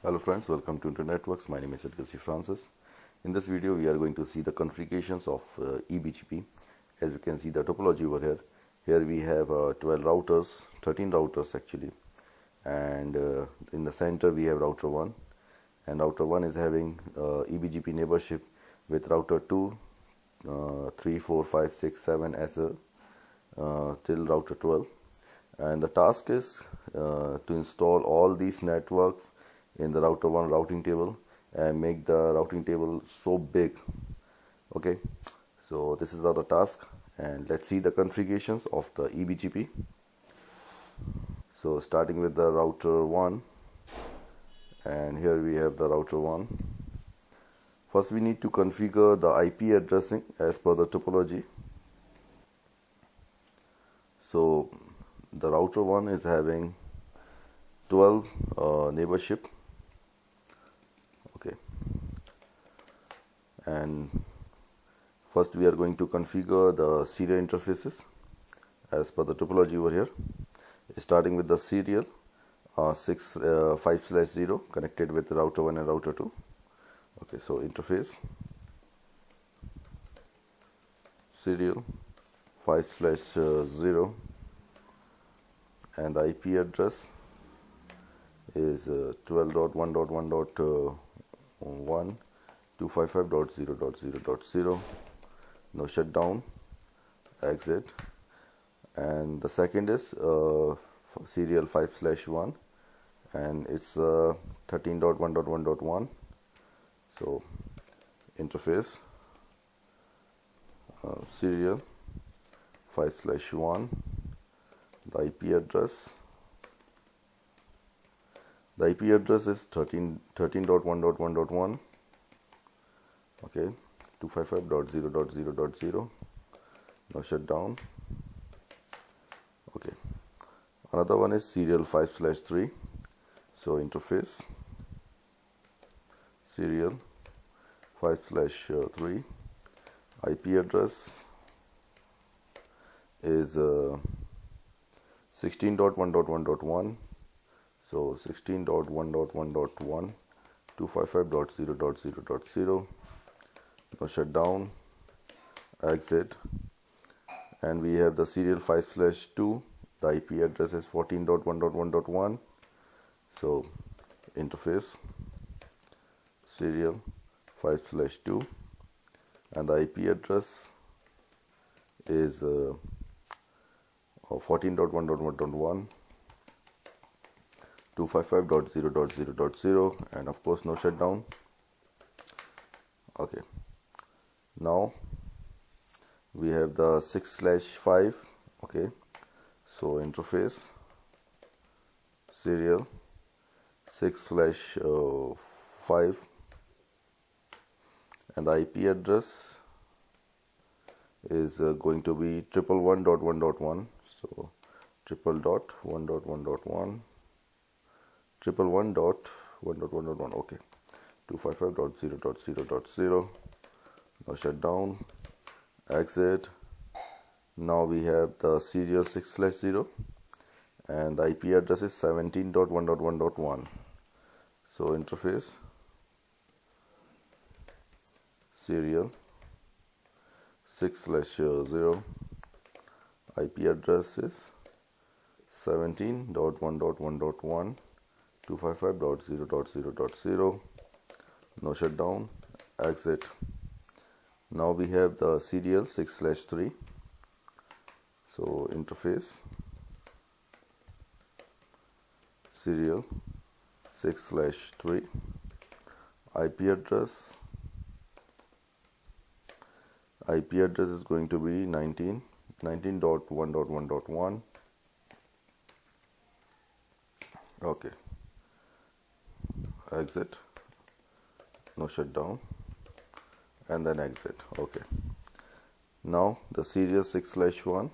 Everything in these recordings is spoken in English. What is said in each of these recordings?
Hello friends, welcome to Internet Networks. My name is Edgar Francis. In this video, we are going to see the configurations of EBGP. As you can see the topology over here. Here we have 12 routers, 13 routers actually. And in the center we have router 1. And router 1 is having EBGP neighborship with router 2, 3, 4, 5, 6, 7 as a till router 12. And the task is to install all these networks in the router 1 routing table and make the routing table so big. Okay, so this is the task, and let's see the configurations of the EBGP. So starting with the router 1, and here we have the router 1. First we need to configure the IP addressing as per the topology. So the router 1 is having 12 neighborship. Okay, and first we are going to configure the serial interfaces as per the topology over here, starting with the serial 5/0 connected with router 1 and router 2. Okay, so interface serial 5/0 and the IP address is 12.1.1.1 255.0.0.0. no shutdown, exit. And the second is serial 5/1 and it's 13.1.1.1. so interface serial 5/1, the IP address is 13.1.1.1. okay, 255.0.0.0. no shutdown. Okay, another one is serial 5/3. so interface serial 5/3, IP address is 16.1.1.1. so 16.1.1.1 255.0.0.0. no shutdown, exit. And we have the serial 5/2. the IP address is 14.1.1.1. so interface serial 5/2 and the IP address is 14.1.1.1 255.0.0.0, and of course no shutdown. Okay, now we have the 6/5. okay, so interface serial 6/5 and the IP address is going to be 111.1.1. so 111.1.1 111.1.1.1. okay, 255.0.0.0. no shutdown, exit. Now we have the serial 6/0 and the IP address is 17.1.1.1. so interface serial 6/0, IP address is 17.1.1.1 255.0.0.0. no shutdown, exit. Now we have the serial 6/3. so interface serial 6/3, IP address is going to be 19.1.1.1. okay, exit, no shutdown, and then exit. Okay, now the serial 6/1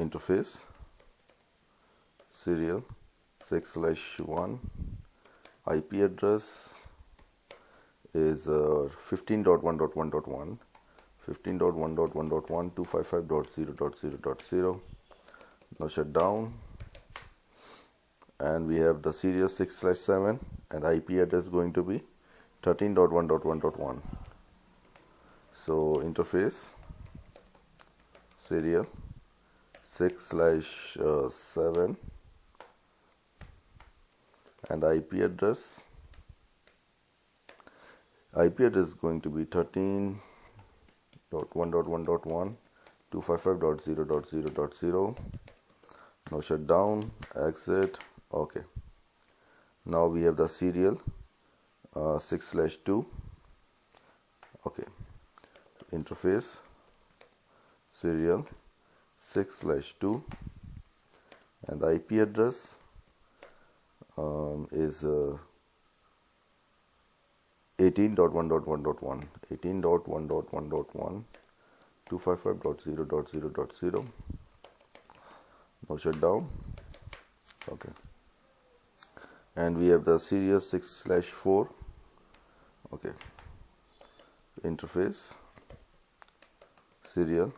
interface serial 6/1, IP address is 15.1.1.1 255.0.0.0. no shutdown, and we have the serial 6/7, and the IP address is going to be 13.1.1.1. So interface serial 6/7, and the IP address is going to be 13.1.1.1 255.0.0.0. Now shut down, exit. Okay, now we have the serial 6/2. Okay, interface serial 6/2, and the IP address is 18.1.1.1 18.1.1.1 255.0.0.0. Now shut down. Okay, and we have the serial 6/4. Okay, interface serial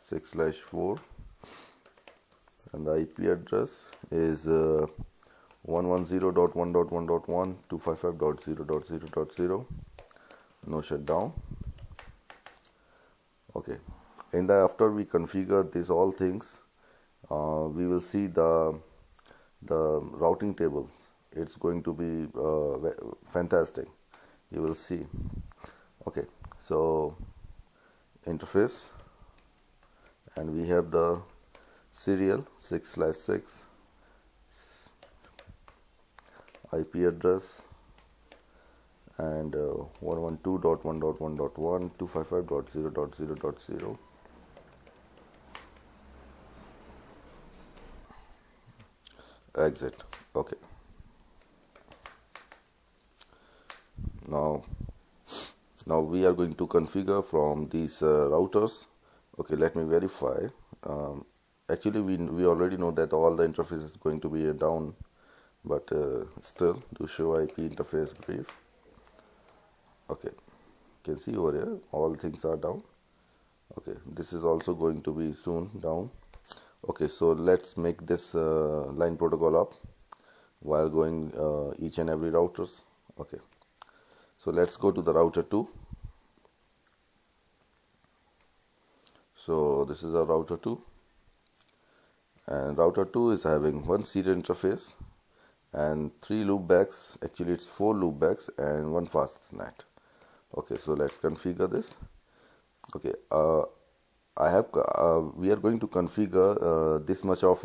6/4, and the IP address is 110.1.1.1 255.0.0.0. Now shut down. Okay, in the after we configure these all things, we will see the routing tables. It's going to be fantastic. You will see. Okay, so interface, and we have the serial 6/6, IP address, and 112.1.1.1 255.0.0.0. Exit. Okay, now we are going to configure from these routers. Okay, let me verify. Actually we already know that all the interface is going to be down, but still to show IP interface brief. Okay, you can see over here all things are down. Okay, this is also going to be soon down. Okay, so let's make this line protocol up while going each and every routers. Okay, so let's go to the router 2. So this is our router 2, and router 2 is having one serial interface and 3 loopbacks. Actually it's 4 loopbacks and 1 fastnet. Okay, so let's configure this. Okay, we are going to configure this much of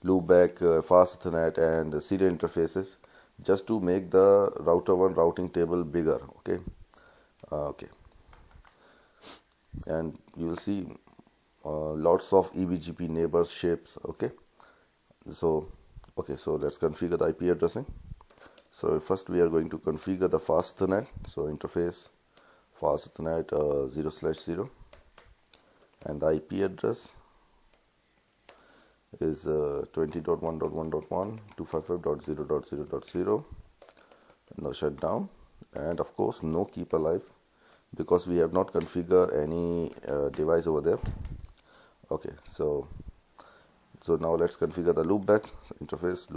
loopback, fastnet and serial interfaces just to make the router 1 routing table bigger. Okay, okay, and you will see lots of EBGP neighbors shapes. Okay, so let's configure the IP addressing. So first we are going to configure the fastnet. So interface fastnet 0/0, and the IP address is 20.1.1.1 255.0.0.0. Now shut down, and of course no keep alive because we have not configured any device over there. Okay, so now let's configure the loopback interface.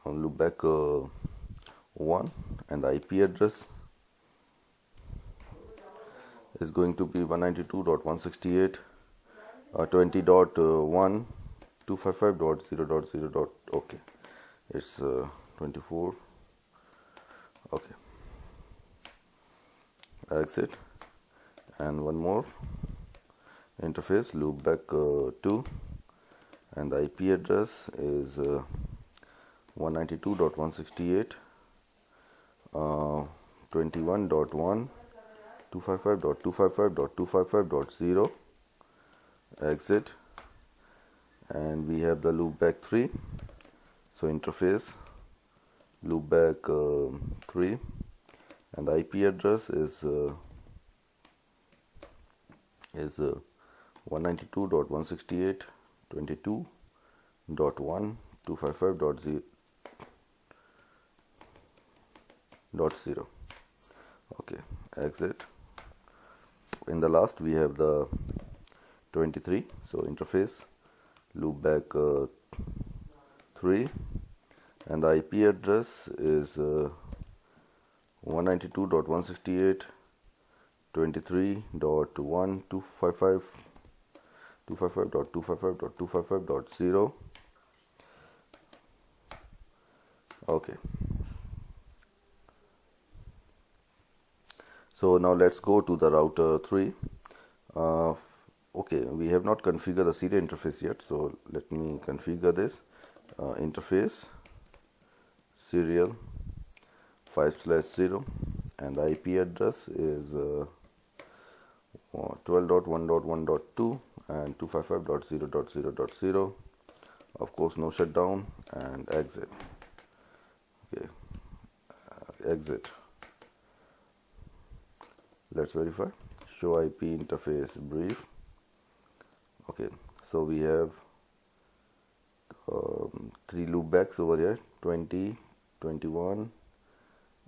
Loopback 1, and the IP address is going to be 192.168.20.1 255.0.0. Okay, it's 24. Okay, exit, and one more interface loopback 2, and the IP address is 192.168 21.1 255.255.255.0. Exit, and we have the loopback 3. So interface loopback 3, and the IP address is 192.168 22.1 255.0. Okay, exit. In the last we have the 23. So interface loopback 3, and the IP address is 192.168.23.1.255.255.255.0. Okay, so now let's go to the router 3. Okay, we have not configured the serial interface yet, so let me configure this. Interface serial 5/0, and the IP address is 12.1.1.2 and 255.0.0.0. Of course, no shutdown, and exit. Okay, exit. Let's verify. Show IP interface brief. Okay, so we have 3 loopbacks over here: 20, 21,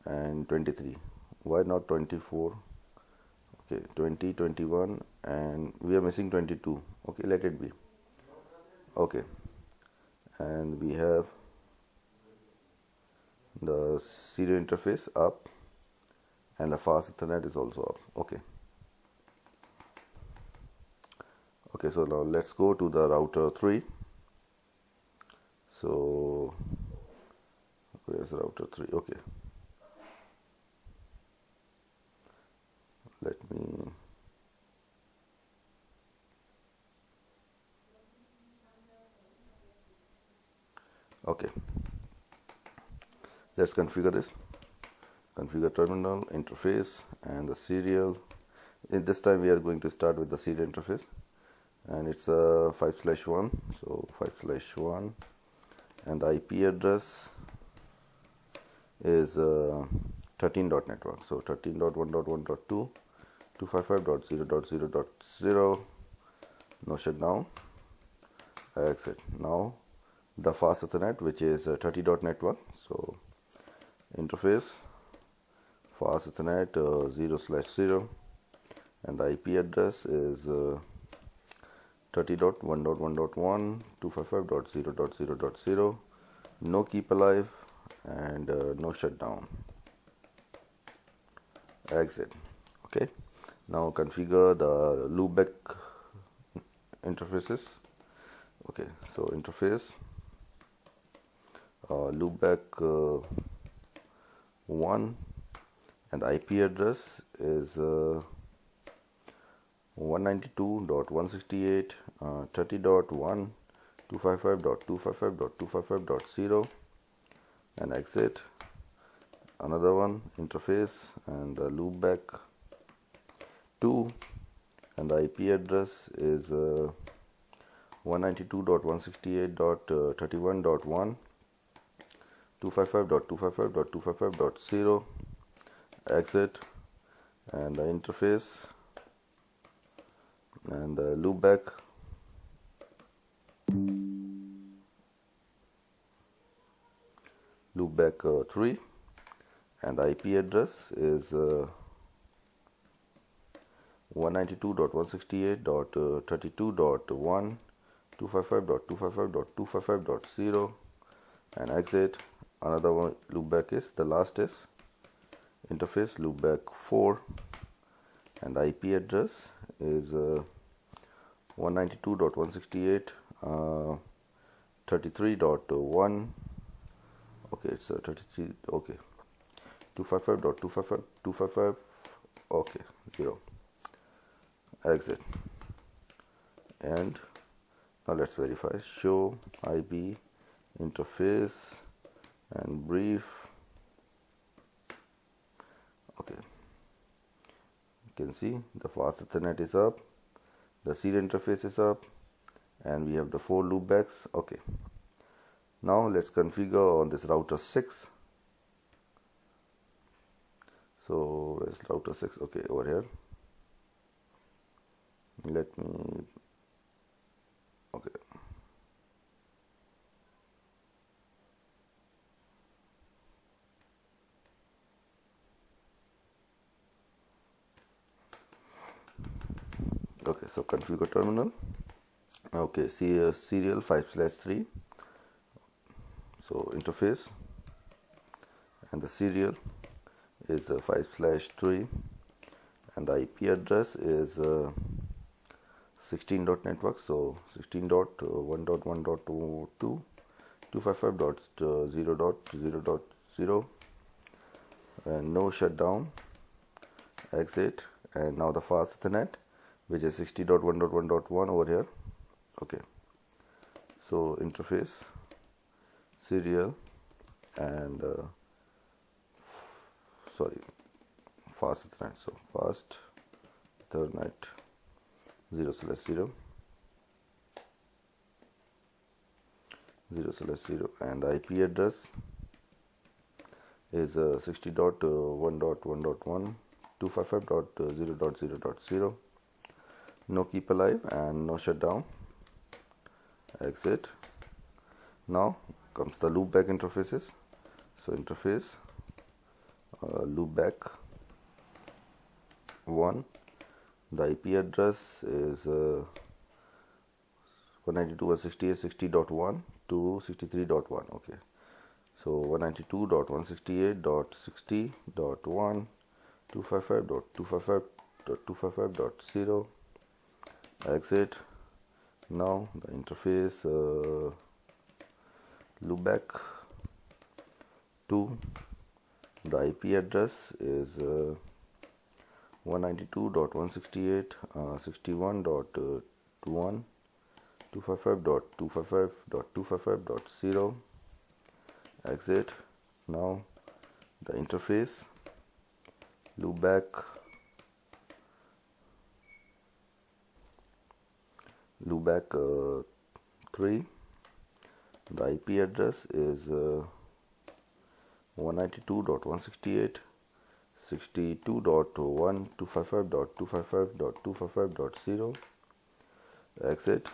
and 23. Why not 24? Okay, 20, 21, and we are missing 22. Okay, let it be. Okay, and we have the serial interface up, and the fast Ethernet is also up. Okay. Okay, so now let's go to the router 3. So where's router 3? Okay, let me okay, let's configure this. Configure terminal, interface, and the serial. In this time we are going to start with the serial interface, and it's a 5/1. So 5/1, and the IP address is 13.network. So 13.1.1.2, 255.0.0.0. No shutdown. Exit. Now the fast Ethernet, which is 30.network. So interface fast Ethernet 0/0, and the IP address is 30.1.1.1, 255.0.0.0. No keep alive, and no shutdown. Exit. Okay, now configure the loopback interfaces. Okay, so interface loopback 1, and the IP address is 192.168 30.1 255.255.255.0, and exit. Another one, interface, and the loopback 2, and the IP address is 192.168.31.1 255.255.255.0. Exit. And the interface and the loopback loopback 3, and the IP address is 192.168.32.1 255.255.255.0, and exit. Another one loopback is the last is interface loopback 4, and the IP address is 192.168 33.1. Okay, it's 33. Okay, 255.255.255. Okay, 0. Exit. And now let's verify. Show IP interface and brief. Okay, you can see the fast Ethernet is up, the serial interface is up, and we have the 4 loopbacks. Okay, now let's configure on this router 6. So where's router 6? Okay, over here. Let me okay. Okay, so configure terminal, Okay, see serial 5/3. So interface, and the serial is 5/3, and the IP address is 16 dot network. So 16.1.1.2.255.0.0.0, and no shutdown, exit. And now the fast Ethernet, which is 60.1.1.1 over here. Okay, so interface, serial, and fast Ethernet. So fast Ethernet 0/0, 0/0, and the IP address is 60.1.1.1 255.0.0.0. No keep alive and no shutdown, exit. Now comes the loopback interfaces. So interface, loopback 1. The IP address is 192.168.60.1 to 63.1. Okay, so 192.168.60.1 255.255.255.0, exit. Now the interface, loopback 2. The IP address is 192.168.61.1 255.255.255.0, exit. Now the interface, loopback 3. The IP address is 192.168.62.1 255.255.255.0, exit.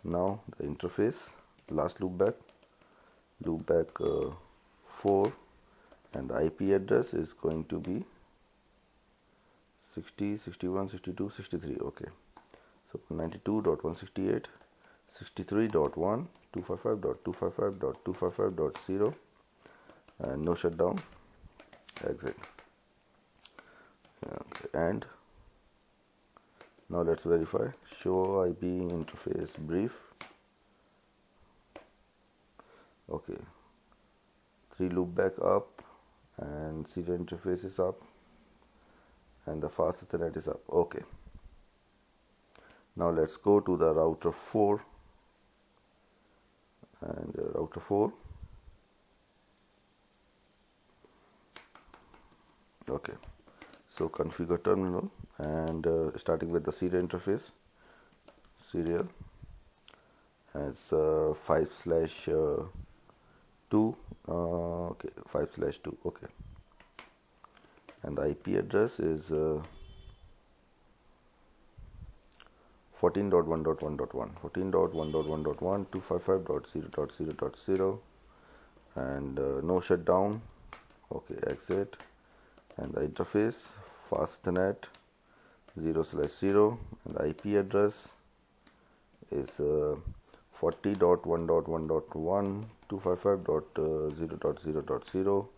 Now the interface, last loopback 4, and the IP address is going to be 60, 61, 62, 63. Okay, so 92.168, 63.1, 255.255.255.0, and no shutdown, exit. Okay, and now let's verify. Show IP interface brief. Okay, 3 loopback up, and serial interface is up, and the fast Ethernet is up. Okay, now let's go to the router 4, and router 4. Okay, so configure terminal, and starting with the serial interface, serial as 5/2, okay, 5/2. Okay, and the IP address is 14.1.1.1 14.1.1.1 255.0.0.0, and no shutdown. Okay, exit. And the interface, fast Ethernet 0/0, and the IP address is 40.1.1.1 255.0.0.0.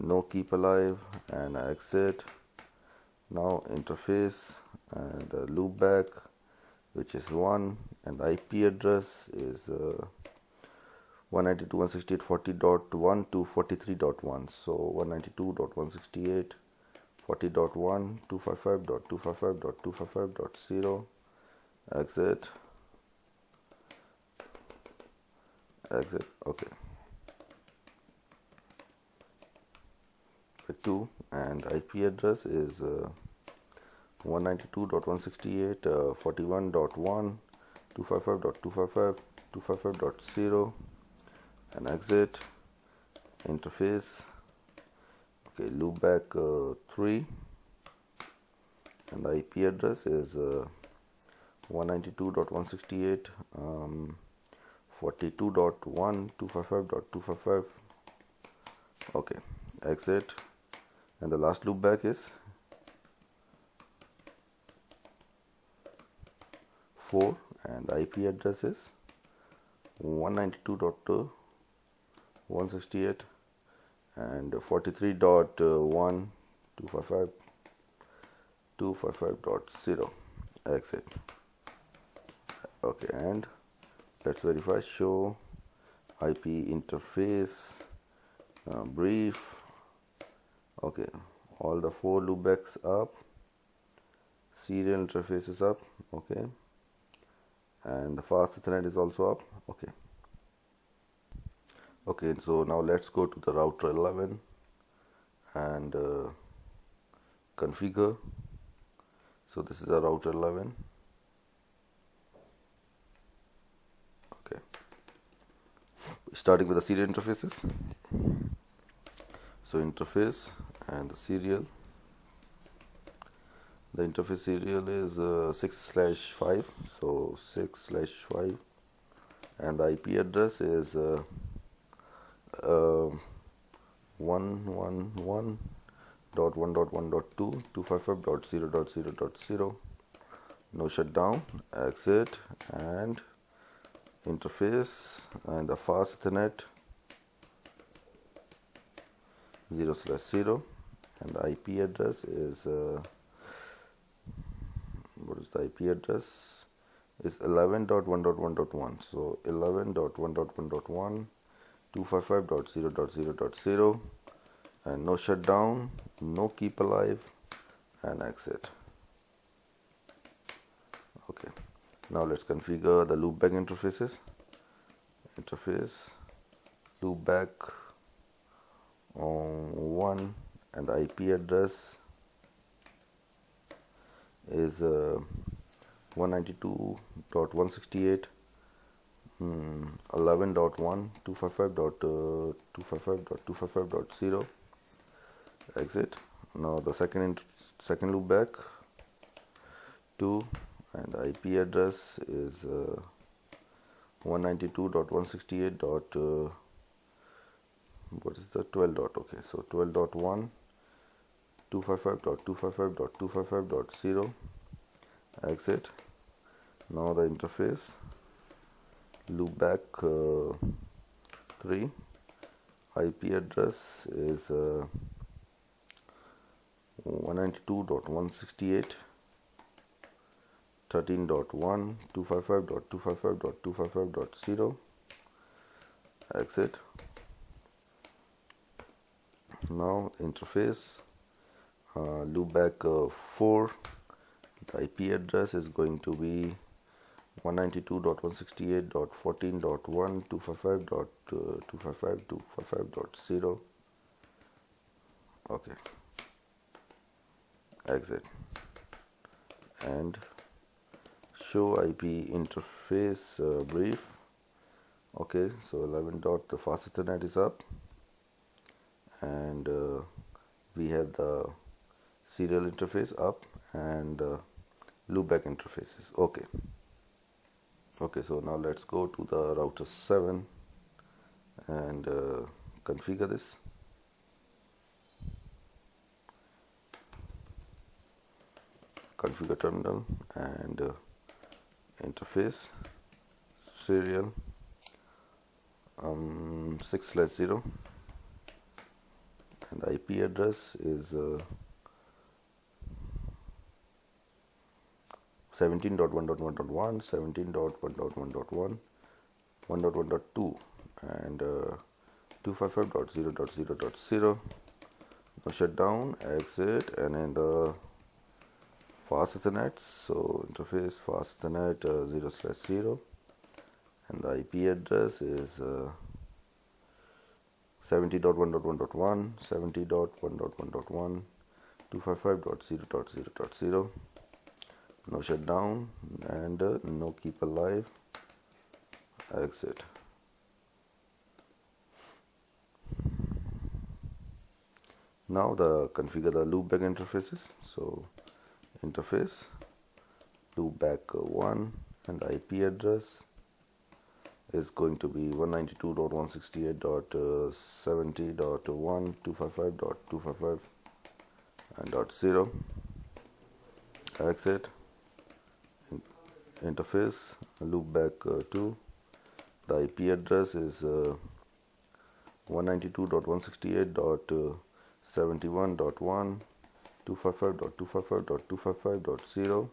No keep alive and exit. Now interface and the loopback, which is 1, and the IP address is 192.168.40.1 to 43.1. So 192.168.40.1 255.255.255.0, exit, exit. Okay, 2, and IP address is 192.168.41.1 255.255.255.0, and exit. Interface, okay, loopback 3, and the IP address is 192.168 42.1 255.255. Okay, exit. And the last loopback is 4, and the IP address is 192.168 and 43.1.255.255.0. Exit. Okay, and let's verify. Show IP interface brief. Okay, all the 4 loopbacks up, serial interface is up. Okay, and the fast Ethernet is also up. Okay, so now let's go to the router 11 and configure. So this is a router 11. Okay, starting with the serial interfaces. So interface and the serial. The interface serial is 6/5, so 6/5, and the IP address is 111.1.1.2 no shutdown. Exit. And interface and the fast Ethernet 0/0, and the IP address is what is the IP address is 11.1.1.1, so 11.1.1.1 255.0.0.0, and no shutdown, no keep alive, and exit. Okay, now let's configure the loopback interfaces. Interface loopback on 1, and the IP address is 192.168 11.1 255.255.255.0. Exit. Now the second loopback 2, and the IP address is 192.168. What is the 12 dot? Okay, so 12.1 255.255.255.0. Exit. Now the interface loopback 3, IP address is 192.168 13.1 255.255.255.0. Exit. Now interface loopback 4, the IP address is going to be 192.168.14.1 255.255.255.0. Okay, exit. And show IP interface brief. Okay, so 11 dot, the fast Ethernet is up, and we have the serial interface up, and loopback interfaces. Okay, so now let's go to the router 7 and configure this. Configure terminal and interface serial 6/0, and the IP address is 17.1.1.1 17.1.1.1 1.1.2 and 255.0.0.0. no shutdown. Exit. And in the fast Ethernet, so interface fast Ethernet 0/0, and the IP address is 70.1.1.1 70.1.1.1 255.0.0.0. no shutdown and no keep alive. Exit. Now configure the loopback interfaces. So interface loopback 1, and the IP address is going to be 192.168.70.1 255.255.0. Exit. interface loopback 2. The IP address is 192.168.71.1 255.255.255.0.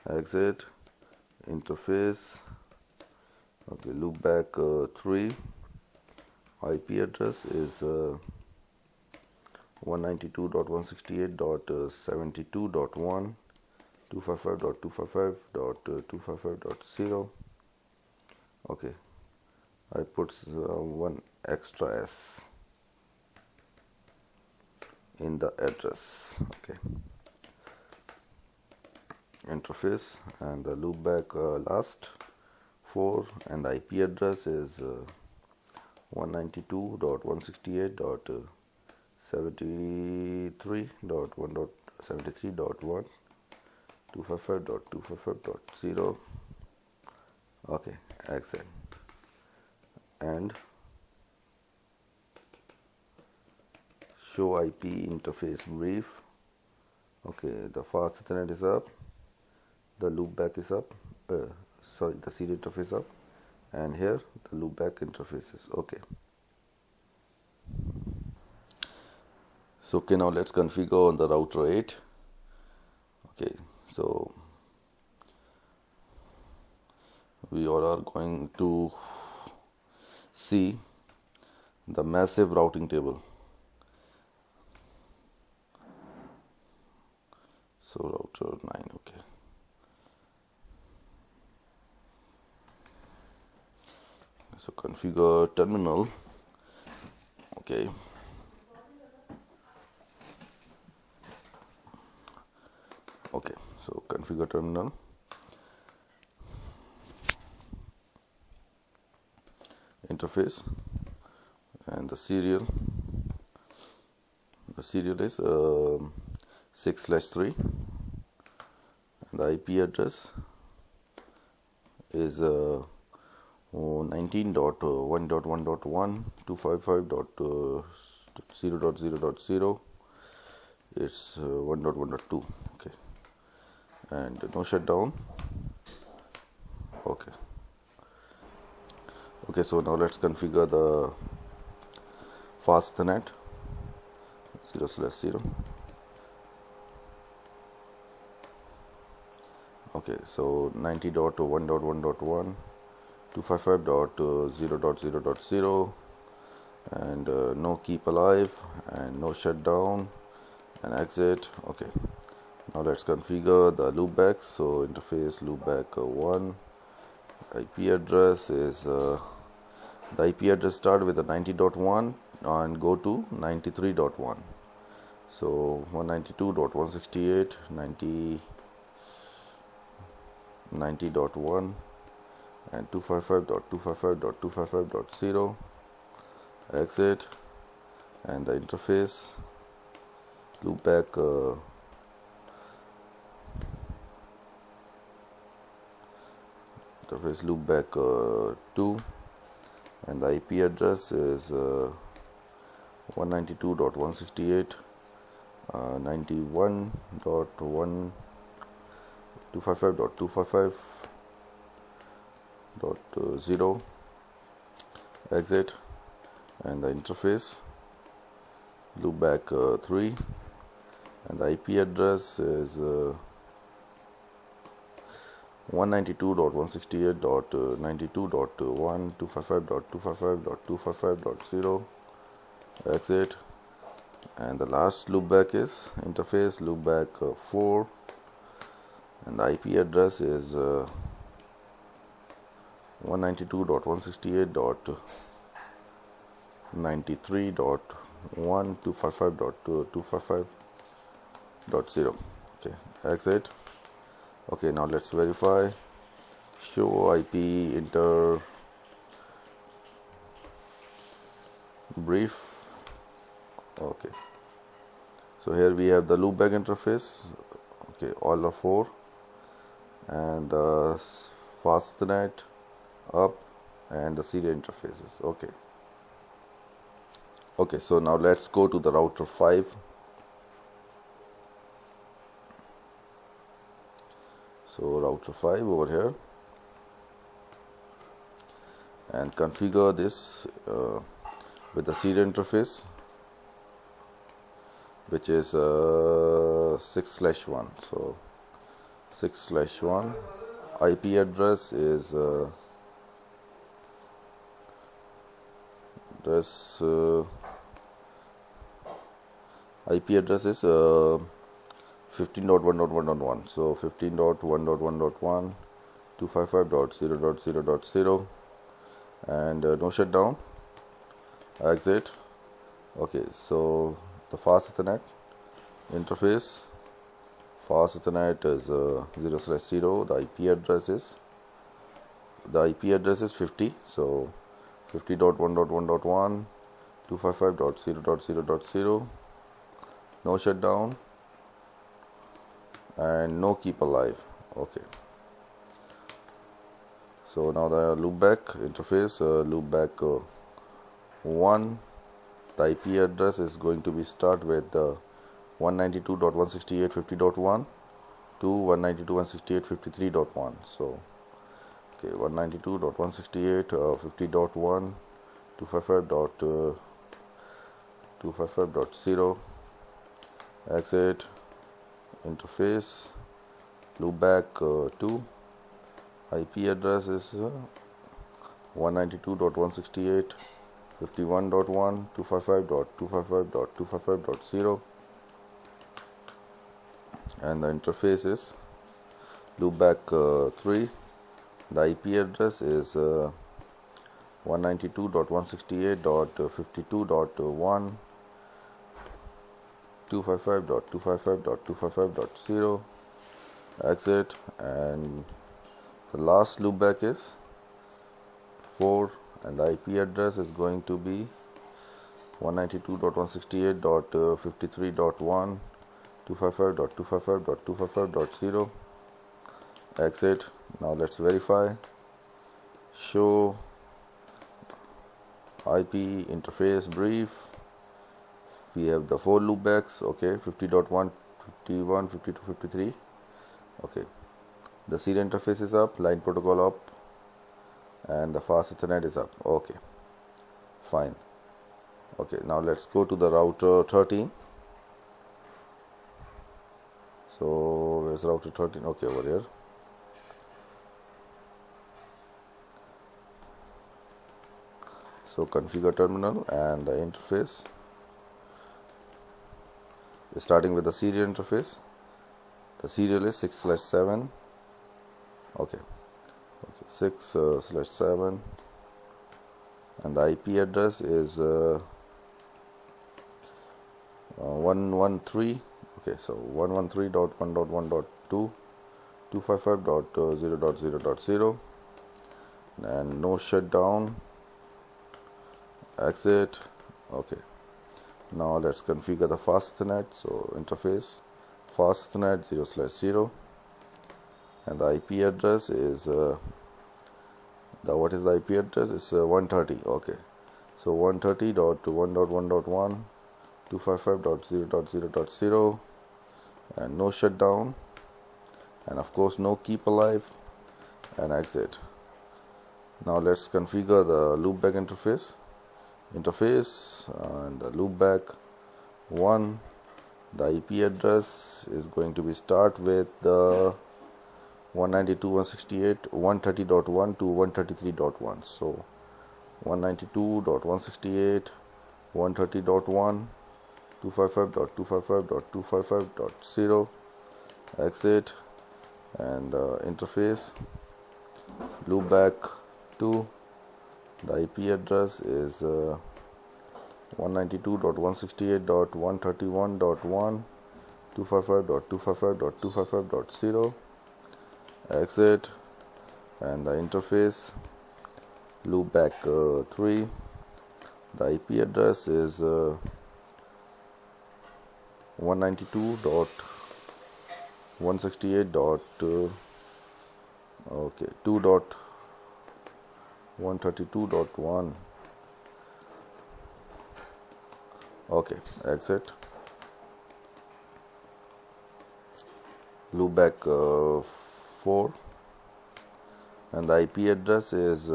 Exit interface. Okay, loopback 3. IP address is 192.168.72.1 255.255.255.0. Okay, I put one extra S in the address. Okay, interface and the loopback last 4, and the IP address is 192.168.73.1.73.1 255.255.0. Okay, exit and show IP interface brief. Okay, the fast Ethernet is up, the loopback is up, the serial interface up, and here the loopback interface is okay. So okay, now let's configure on the router 8. Okay, so we all are going to see the massive routing table. So router 9, okay. So configure terminal. Okay. Okay, so configure terminal. Interface and the serial. The serial is 6/3, and the IP address is 19.1.1.1 255.0.0.0. It's 1.1.2. Okay, and no shutdown. Okay. Okay, so now let's configure the fast Ethernet 0/0. Okay, so 90.1.1.1 255.0.0.0, and no keep alive and no shutdown and exit. Okay, now let's configure the loopback. So interface loopback 1. IP address is the IP address start with the 90.1 and go to 93.1. So 192.168 90.1 and 255.255.255.0. Exit, and the interface loopback interface loopback 2, and the IP address is 192.168 91.1 255.255.0. Exit, and the interface loopback 3, and the IP address is 192.168.92.1 255.255.255.0. Exit, and the last loopback is interface loopback 4, and the IP address is 192.168.93.1 255.255.0. Okay, exit. Okay, now let's verify. Show IP inter brief. Okay, so here we have the loopback interface. Okay, all are 4, and the fast Ethernet up and the serial interfaces. Okay, so now let's go to the router 5. So router 5 over here, and configure this with the serial interface, which is 6/1. So 6/1 IP address is IP address is 15.1.1.1. So 15.1.1.1 255.0.0.0, and no shutdown, exit. Okay, so the fast Ethernet interface, fast Ethernet is 0/0. The IP address is 50. So 50.1.1.1 255.0.0.0, no shutdown and no keep alive. Okay, so now the loopback interface, loopback 1, the IP address is going to be start with 192.168.50.1 to 192.168.53.1. so okay, 192.168.50.1 255.255.0, exit interface, loopback 2, IP address is 192.168.51.1 255.255.255.0, and the interface is loopback 3. The IP address is 192.168.52.1 255.255.255.0, exit, and the last loopback is 4, and the IP address is going to be 192.168.53.1 255.255.255.0, exit. Now let's verify. Show IP interface brief. We have the 4 loopbacks. Okay, 50.1, 51, 52, 53. Okay, the serial interface is up, line protocol up, and the fast Ethernet is up. Okay, fine. Okay, now let's go to the router 13. So where's router 13? Okay, over here. So configure terminal and the interface, starting with the serial interface. The serial is 6/7. Okay, 6/7, and the IP address is 113. Okay, so 113.1.1.2 255.0.0.0, and no shutdown, exit. Okay, now let's configure the fast Ethernet. So interface, fast Ethernet 0/0, and the IP address is what is the IP address? It's 130. Okay, so 130.1.1.1 255.0.0.0, and no shutdown, and of course no keep alive, and exit. Now let's configure the loopback interface, and the loopback 1. The IP address is going to be start with the 192.168.130.1 to 133.1. so 192.168.130.1 255.255.255.0, exit, and the interface loopback 2. The IP address is 192.168.131.1 255.255.255.0, exit, and the interface loopback 3. The IP address is 192.168.2.132.1. Okay, exit. Loopback 4, and the IP address is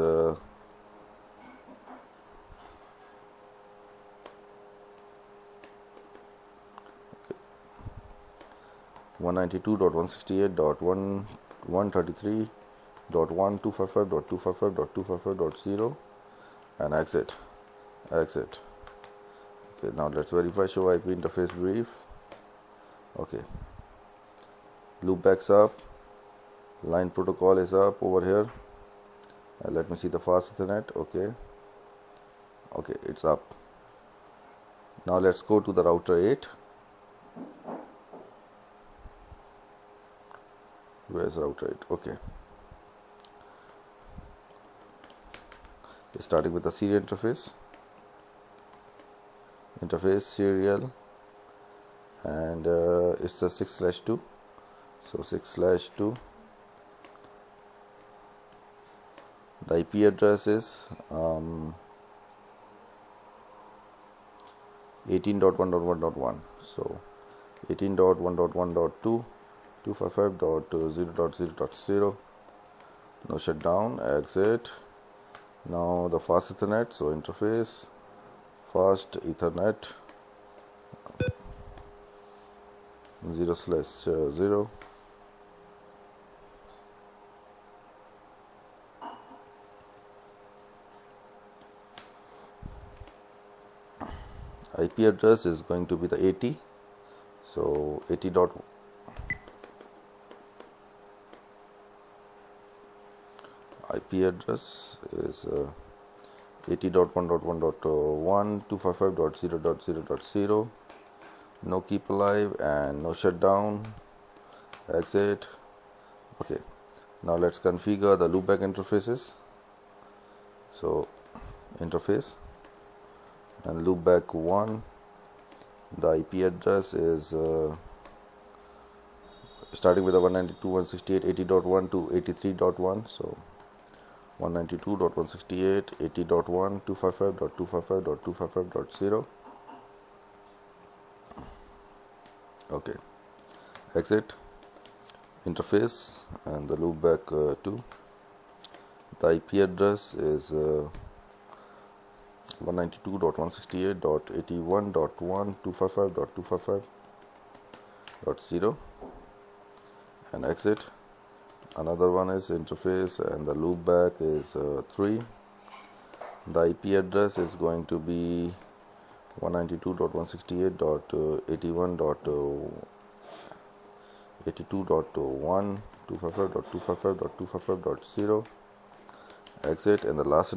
192.168.133.1.255.255.255.0 and exit. Okay, now let's verify show IP interface brief. Okay, loopbacks up, line protocol is up over here. Let me see the fast Ethernet. Okay, it's up. Now let's go to the router 8. Where's router 8? Okay, starting with the serial interface serial, and it's a 6/2. So 6/2. The IP address is 18.1.1.1. So 18.1.1.2 255.0.0.0. No shutdown. Exit. Now the fast Ethernet. So interface fast Ethernet 0/0. IP address is going to be the 80. So 80. IP address is 80.1.1.1 255.0.0.0. No keep alive and no shutdown. Exit. Okay, now let's configure the loopback interfaces. So interface and loopback 1, the IP address is starting with the 192.168.80.1 to 83.1. So 192.168.80.1 255.255.255.0. Okay, exit. Interface and the loopback 2. The IP address is 192.168.81.1 255.255.0 and exit. Another one is interface and the loopback is 3. The IP address is going to be 192.168.81.82.1 255.255.255.0. Exit. And the last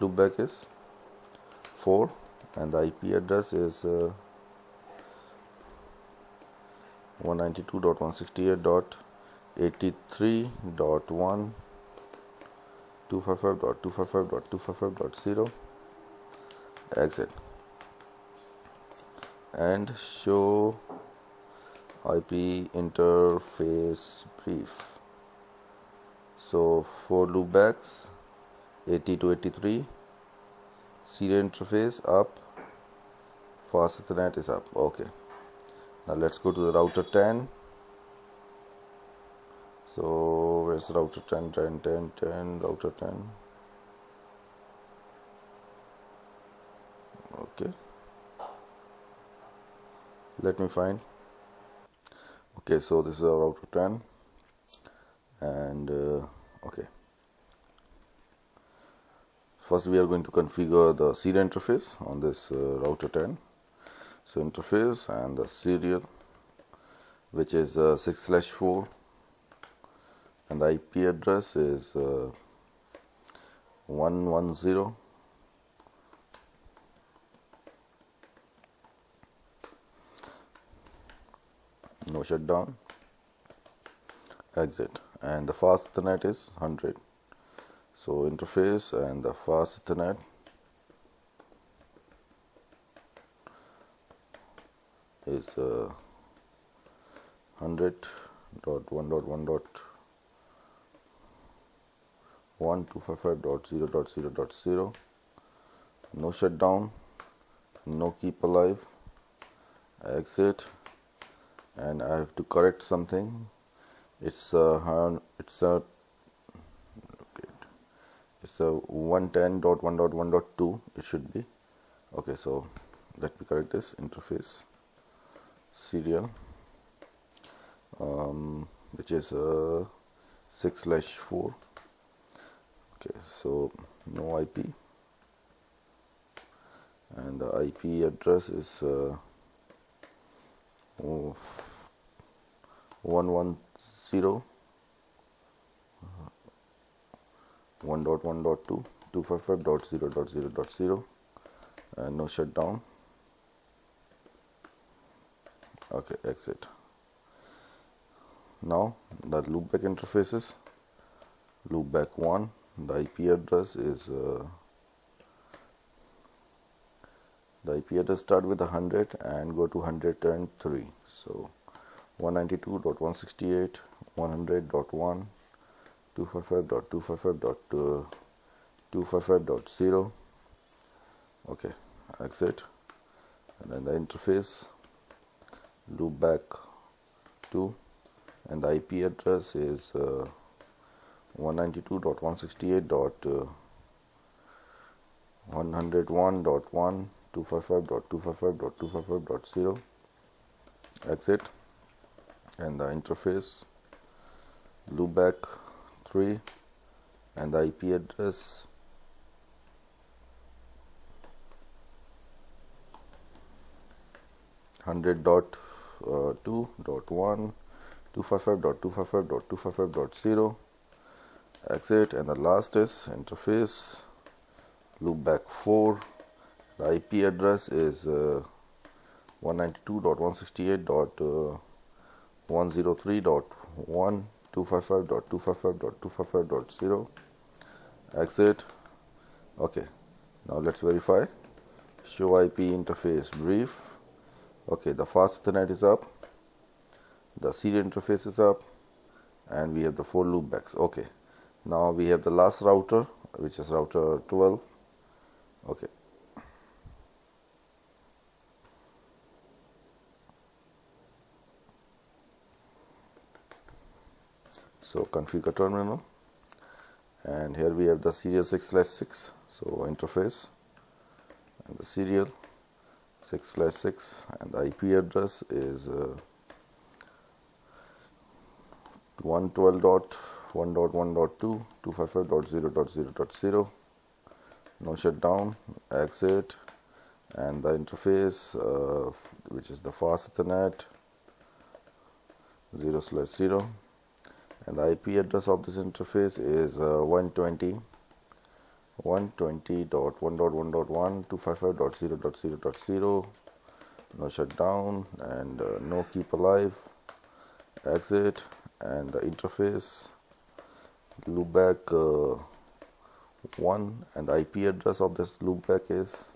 loopback is 4, and the IP address is 192.168.83.1 255.255.255.0. Exit. And show IP interface brief. So 4 loopbacks, 80 to 83. Serial interface up, fast Ethernet is up. Okay, now let's go to the router 10. So where's router 10? Router 10. Okay, let me find. Okay, so this is our router 10, and okay, first we are going to configure the serial interface on this router 10. So interface and the serial, which is 6/4, and the IP address is 110. No shutdown. Exit. And the fast Ethernet is 100. So interface and the fast Ethernet is 100.1.1.1 255.0.0.0. No shutdown, no keep alive. Exit. And I have to correct something. It's a 110.1.1.2 it should be. Okay, so let me correct this. Interface serial, which is 6/4. Okay, so no IP, and the IP address is 110.1.1.2 255.0.0.0, and no shutdown. Okay, exit. Now the loopback interfaces. Loopback 1, the IP address is the IP address start with 100 and go to 103. So 192.168.100.1 255.255.255.0. Okay, exit. And then the interface loopback 2, and the IP address is 192.168.101.1 255.255.255.0. Exit. And the interface loopback 3, and the IP address 100.2.1 255.255.255.0. Exit. And the last is interface loopback 4. The IP address is 192.168.103.1 255.255.255.0. Exit. Okay, now let's verify. Show IP interface brief. Okay, the fast Ethernet is up, the serial interface is up, and we have the 4 loopbacks. Okay, now we have the last router, which is router 12. Okay, so configure terminal, and here we have the serial 6/6. So interface and the serial 6/6, and the IP address is 112.1.1.2 255.0.0.0. No shutdown. Exit. And the interface, which is the fast Ethernet 0/0, and the IP address of this interface is 120.1.1.1 255.0.0.0. No shutdown, and no keep alive. Exit. And the interface loopback 1, and the IP address of this loopback is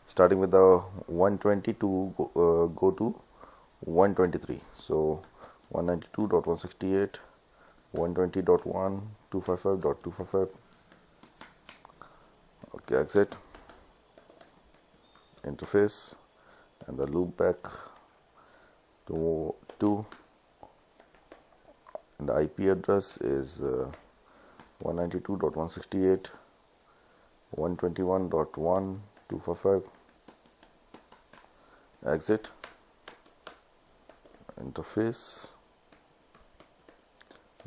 starting with the 120 to go to 123. So 192.168 120.1 255.255. Okay, exit. Interface, and the loopback to 2, and the IP address is 192.168 121.1 255. Exit. Interface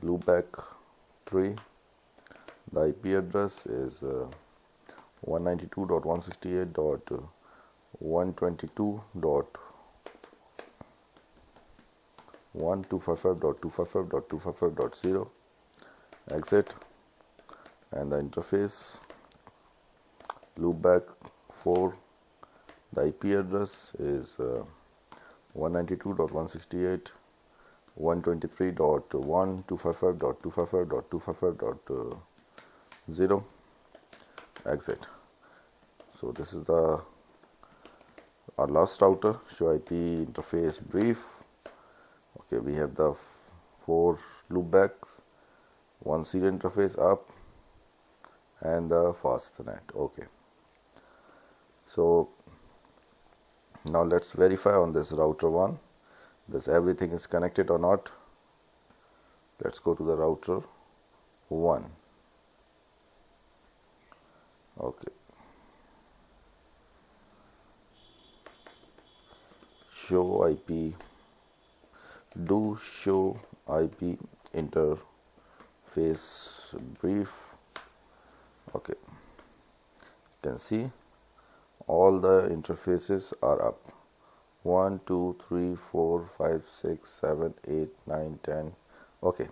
loopback 3, the IP address is 192.168.122.1 255.255.255.0. Exit. And the interface loopback 4, the IP address is 192.168 123.1 255.255.255.0. Exit. So this is our last router. Show IP interface brief. Okay, we have the 4 loopbacks, 1 serial interface up, and the fast Ethernet. Okay, so Now let's verify on this router 1 that everything is connected or not. Let's go to the router 1. Okay, show IP, do show IP interface brief. Okay, you can see all the interfaces are up. 1 2 3 4 5 6 7 8 9 10. Okay,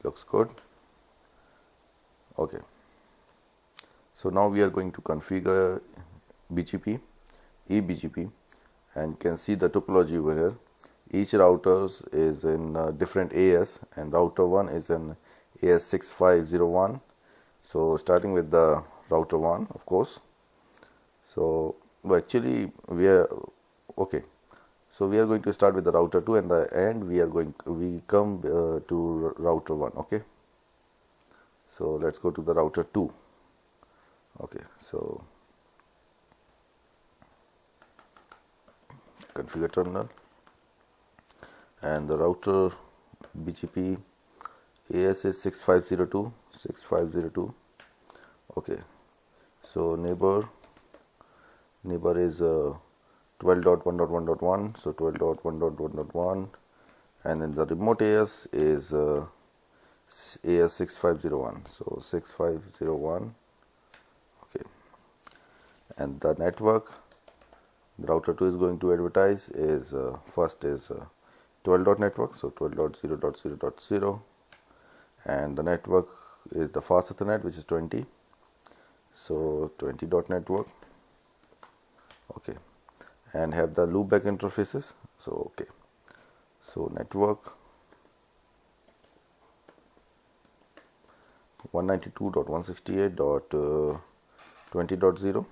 looks good. Okay, so now we are going to configure BGP, EBGP, and you can see the topology over here. Each routers is in different AS, and router 1 is in AS 6501. So starting with the router 1, of course. So actually we are okay. So we are going to start with the router 2, and the end we come to router 1. Okay. So let's go to the router 2. Okay. So configure terminal, and the router BGP AS is 6502. Okay, so neighbor is 12.1.1.1, so 12.1.1.1, and then the remote AS is AS 6501, so 6501. Okay, and the network the router 2 is going to advertise is first is 12.network, so 12.0.0.0, and the network is the fast Ethernet, which is 20, so 20.network. Okay, and have the loopback interfaces. So okay, so network 192.168.20.0,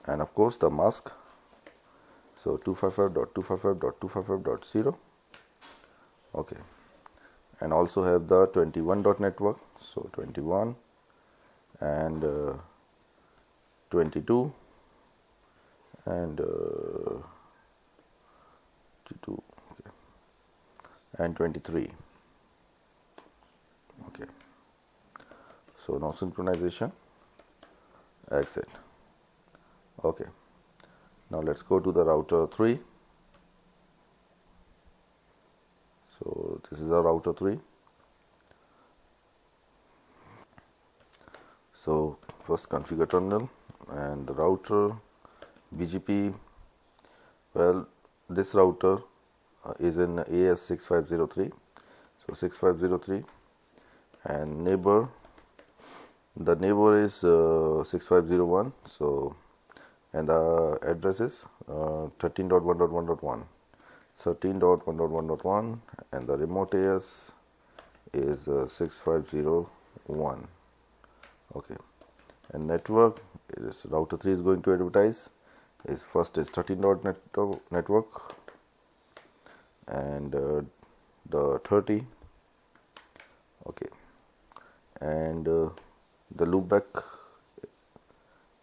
and of course the mask, so 255.255.255.0. okay, and also have the 21.network, so 21 and 22 and 22, okay, and 23. Okay, so now synchronization, exit. Okay, now let's go to the router 3. So this is our router 3. So first configure terminal, and the router BGP, well, this router is in AS 6503, so 6503, and neighbor, the neighbor is 6501, so, and the address is 13.1.1.1, 13.1.1.1, and the remote AS is 6501. Okay, and network is router 3 is going to advertise is first is 13.network, and the 30. Okay, and the loopback,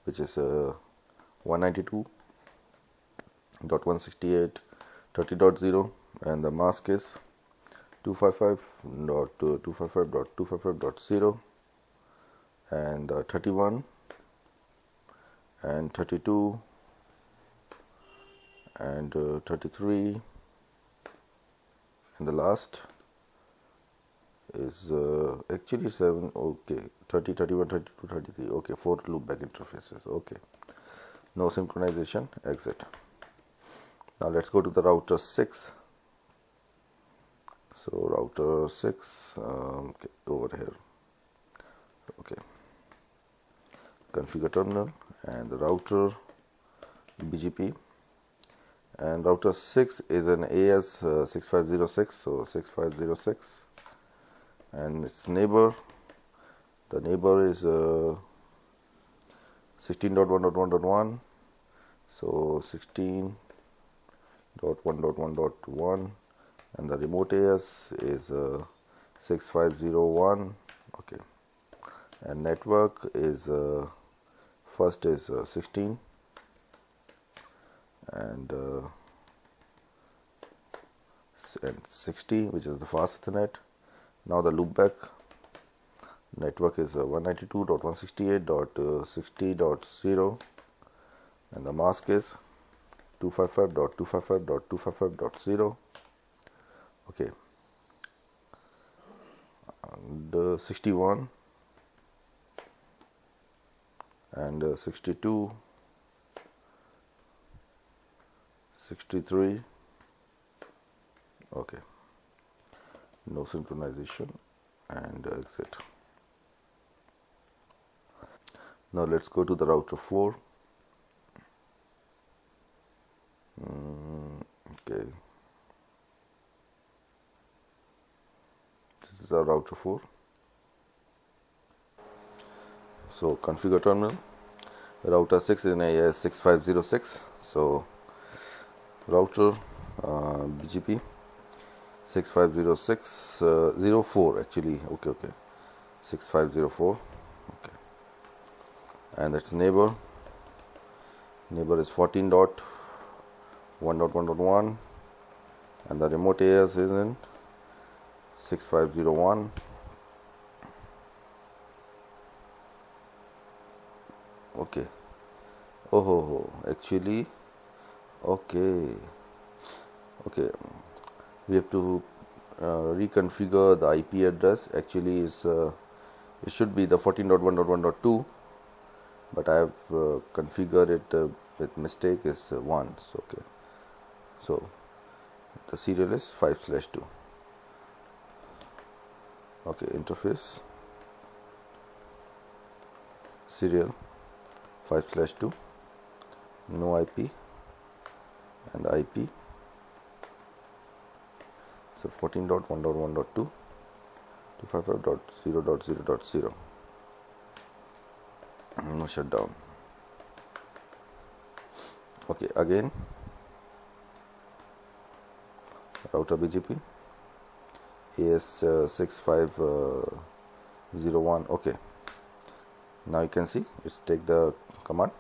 which is 192.168.30.0, and the mask is 255.255.255.0, and 31 and 32 and 33, and the last is actually 7. Okay, 30, 31, 32, 33. Okay, 4 loopback interfaces. Okay, no synchronization, exit. Now let's go to the router 6. So router 6, okay, over here. Okay, configure terminal, and the router BGP, and router 6 is an AS 6506, so 6506, and its neighbor, the neighbor is 16.1.1.1, so 16.1.1.1, and the remote AS is 6501. Okay, and network is first is 16. and 60, which is the fast Ethernet. Now the loopback network is 192.168.60.0, and the mask is 255.255.255.0. Okay, and 61 and 62, 63. Okay, no synchronization, and exit. Now let's go to the router 4. Okay, this is our router 4. So configure terminal. Router 6 is in AES 6506. So router BGP 6506 04 actually. Okay, 6504. Okay, and its neighbor is 14.1.1.1, and the remote AES is in 6501. Okay. Actually, okay. We have to reconfigure the IP address. Actually, it should be the 14.1.1.2, but I have configured it with mistake is 1. So, okay. So the serial is 5/2. Okay, interface serial 5/2, no IP, and the IP, so 14.1.1.2 255.0.0.0, no shutdown. Okay, again router BGP AS 6501. Okay, now you can see it's take the command.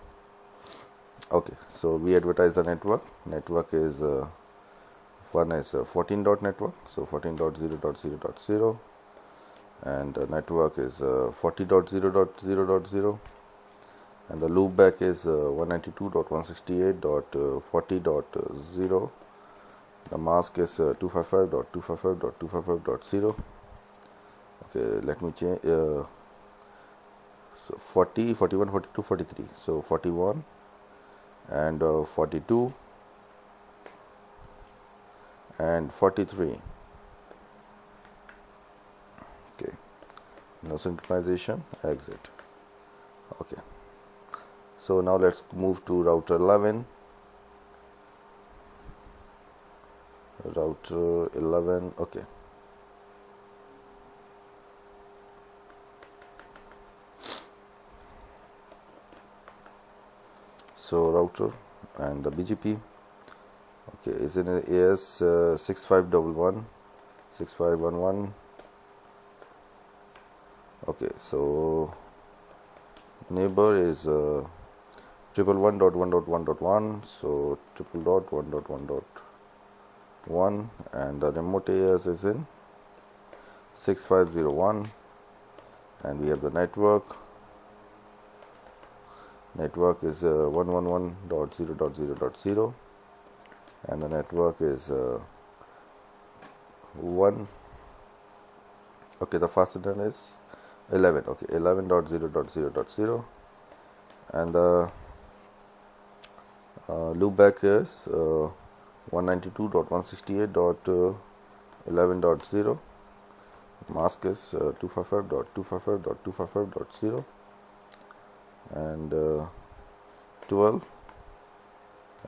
Okay, so we advertise the network is one is 14.network, so 14.0.0.0, and the network is 40.0.0.0, and the loopback is 192.168.40.0. the mask is 255.255.255.0. okay, let me change so 40, 41, 42, 43, so 41 and 42 and 43. Okay, no synchronization, exit. Okay, so now let's move to router 11. Okay, so router and the BGP okay is in AS 6511. Okay, so neighbor is 111.1.1.1, so 111.1.1.1, and the remote AS is in 6501, and we have the network is 111.0.0.0, and the network is 1. Okay, the fast internet is 11. Okay, 11.0.0.0, and the loopback is 192.168.11.0. mask is 255.255.255.0, and 12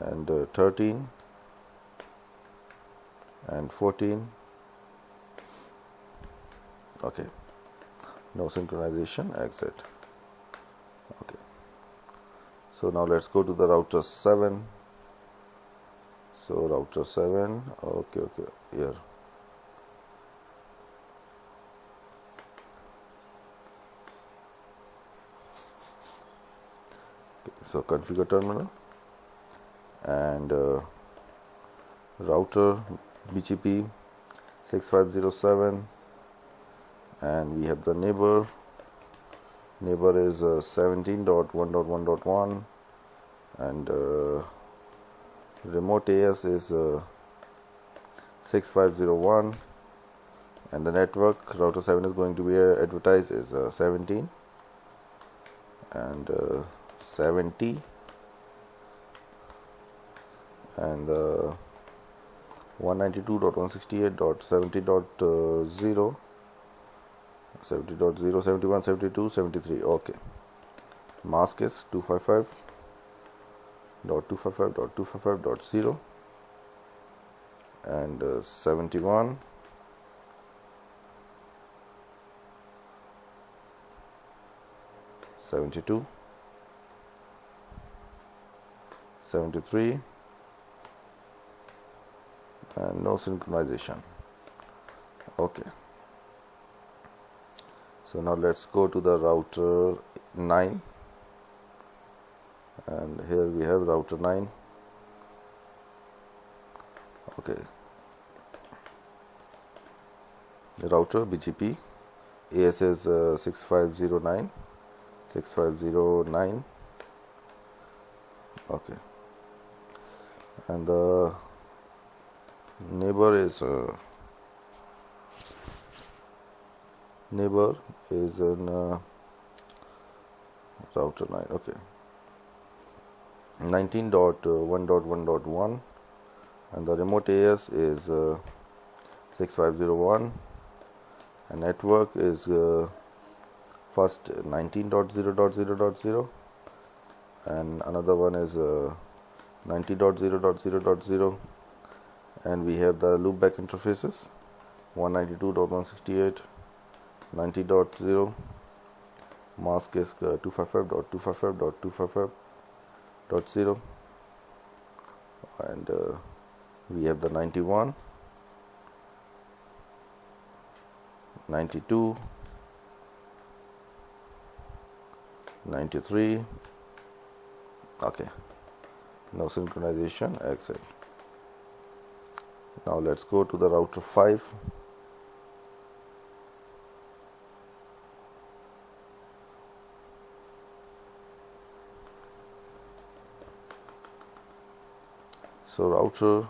and 13 and 14. Okay, no synchronization, exit. Okay, so now let's go to the router 7. So router 7, okay, here. Okay, so configure terminal, and router BGP 6507, and we have the neighbor is 17.1.1.1, and remote AS is 6501, and the network router 7 is going to be advertised is 17 and 70, and 192.168.70.0, 70.0, 71, 72, 73. Okay. Mask is 255.255.255.0 and 71, 72, 73, and no synchronization. Okay. So now let's go to the router 9, and here we have router 9. Okay. The router BGP AS is 6509. Okay. And the neighbor is in router 9. Okay. 19.1.1.1, and the remote AS is 6501, and network is first 19.0.0.0, and another one is 90.0.0.0, and we have the loopback interfaces 192.168, 90.0, mask is 255.255.255.0, and we have the 91, 92, 93. Okay, no synchronization, exit. Now let's go to the router 5. So router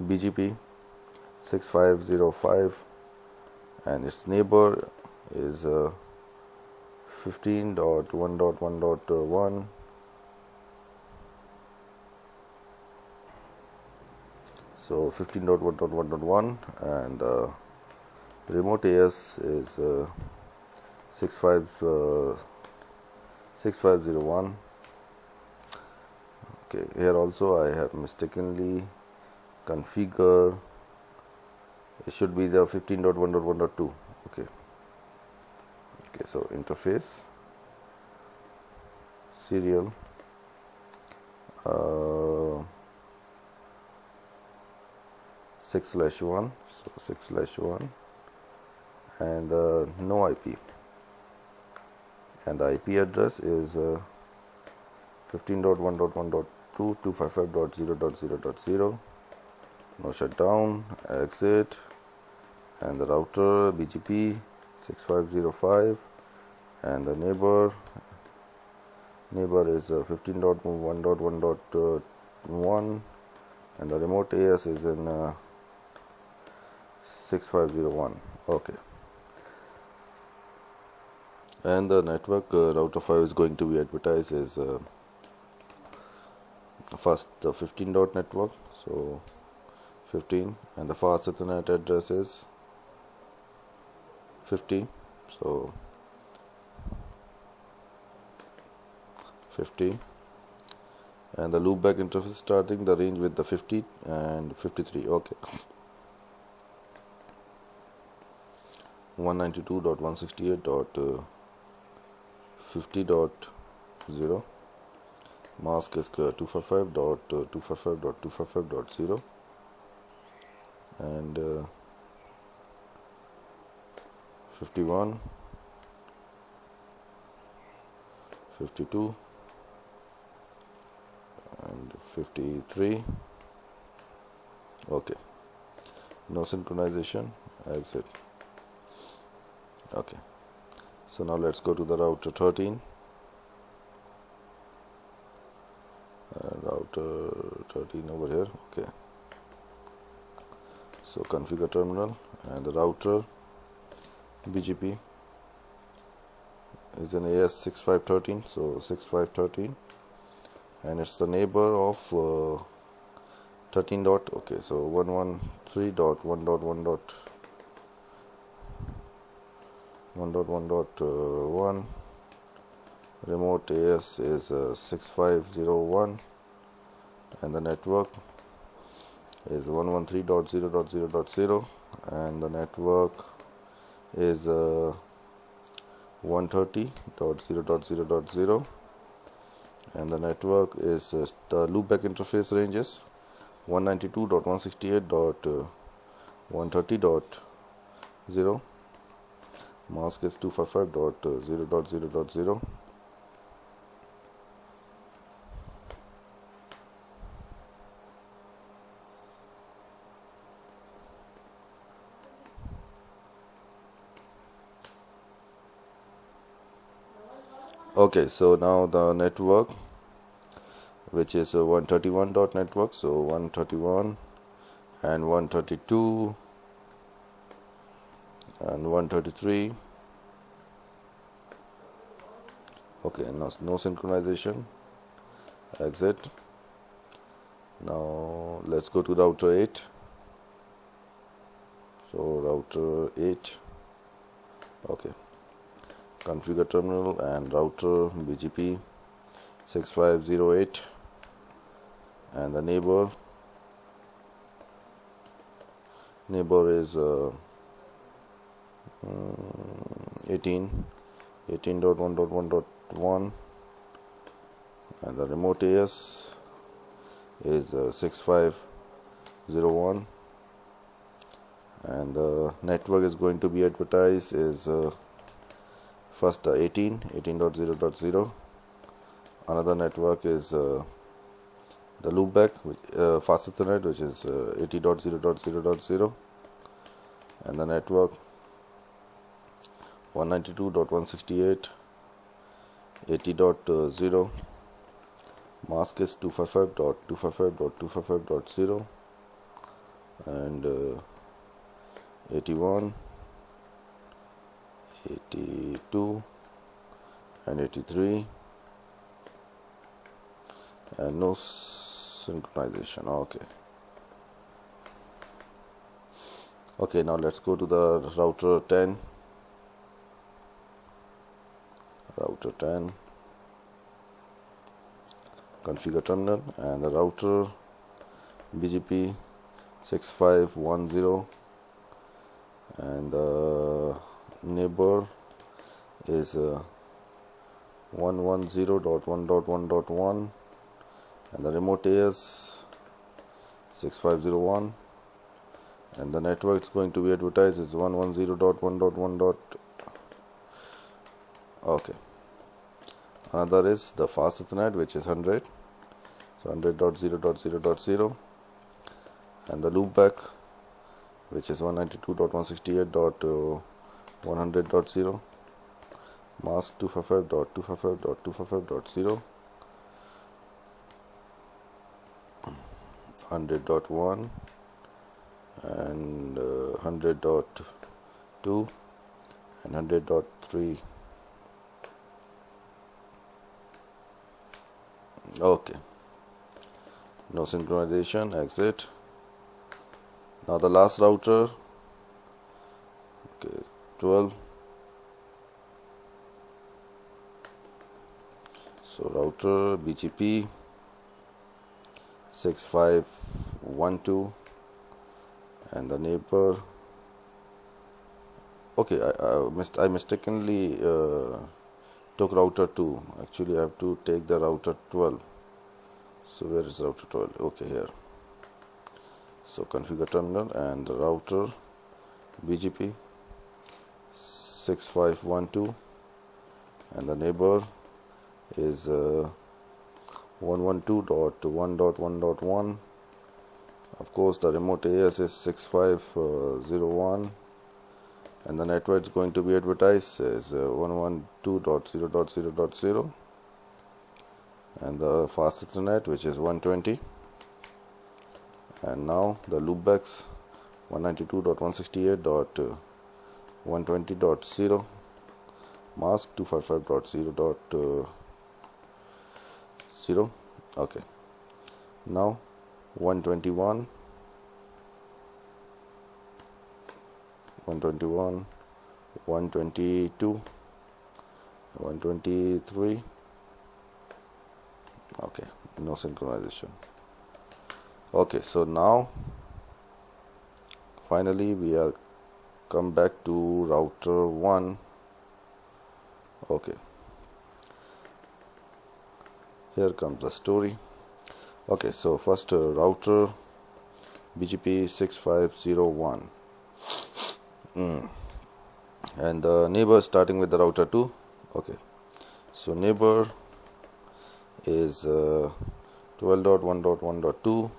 BGP 6505, and its neighbor is 15.1.1.1, so 15.1.1.1, and remote AS is 6501. Okay, here also I have mistakenly configured, it should be the 15.1.1.2. okay, so interface serial 6/1, so 6/1, and no IP, and the IP address is 15.1.1.2 255.0.0.0. no shutdown, exit, and the router BGP 6505, and the neighbor is 15.1.1.1, and the remote AS is in 6501. okay, and the network router 5 is going to be advertised as first the 15 dot network, so 15, and the fast Ethernet address is 50, so 50, and the loopback interface starting the range with the 50 and 53. okay, 192.168.50.0, mask is 255.255.255.0, and 51, 52, and 53. Okay, no synchronization, exit. Okay, so now let's go to the router 13. Router 13 over here. Okay, so configure terminal, and the router BGP is an AS6513, so 6513, and it's the neighbor of 13 dot. Okay, so 113.1.1.1, remote AS is 6501, and the network is 113.0.0.0, and the network is 130.0.0.0, and the network is the loopback interface ranges 192.168.130.0, mask is 255.0.0.0. Okay, so now the network, which is 131 dot network, so 131 and 132 and 133. Okay, no synchronization, exit. Now let's go to router 8. So router 8. Okay, configure terminal, and router BGP 6508, and the neighbor is 18.1.1.1, and the remote AS is 6501, and the network is going to be advertised is first 18.0.0. Another network is the loopback, fast Ethernet, which is 80.0.0.0, and the network 192.168.80.0, mask is 255.255.255.0, and 81, 82 and 83, and no synchronization. Okay, now let's go to the router 10. Configure terminal, and the router BGP 6510, and the neighbor is 110.1.1.1, and the remote AS 6501, and the network is going to be advertised is 110.1.1. Okay, another is the fast Ethernet, which is 100, so 100.0.0.0, and the loopback, which is 192.168.100.0, mask 255.255.255.0, 100.1 and 100.2 and 100.3. Okay, no synchronization, exit. Now the last router, okay, 12. So router BGP 6512, and the neighbor. Okay, I mistakenly took router 2. Actually, I have to take the router 12. So where is router 12? Okay, here. So configure terminal, and the router BGP 6512, and the neighbor is 112.1.1.1. Of course, the remote AS is 6501, and the network is going to be advertised as 112.0.0.0, and the fast Ethernet, which is 120. And now the loopbacks 192.168.120.0, mask 255.0.0. Okay, now 121, 122, 123. Okay, no synchronization. Okay, so now finally we are come back to router 1. Okay, here comes the story. Okay, so first router BGP 6501, and the neighbor starting with the router 2. Okay, so neighbor is 12.1.1.2,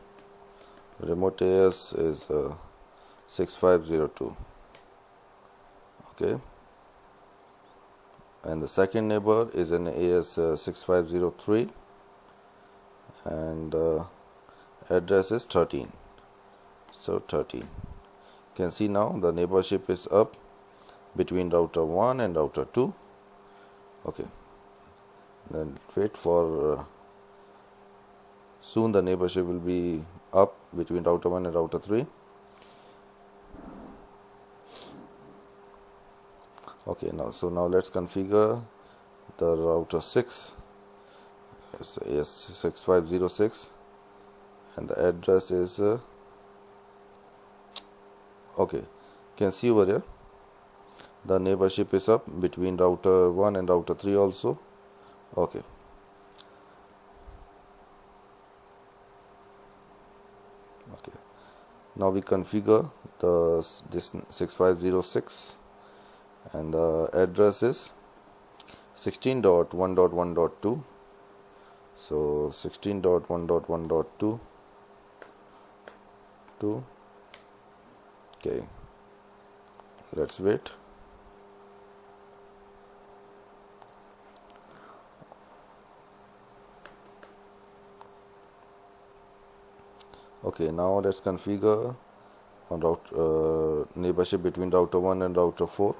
remote AS is 6502. Okay, and the second neighbor is an AS 6503, and address is 13. So 13. You can see now the neighborship is up between router 1 and router 2. Okay, then wait for soon the neighborship will be up between router 1 and router 3. Okay, now let's configure the router 6. It's AS6506, and the address is okay, you can see over here the neighborship is up between router 1 and router 3 also. Okay, now we configure this 6506, and the address is 16.1.1.2. so 16.1.1.2. Okay, let's wait. Okay, now let's configure on neighborship between router 1 and router 4.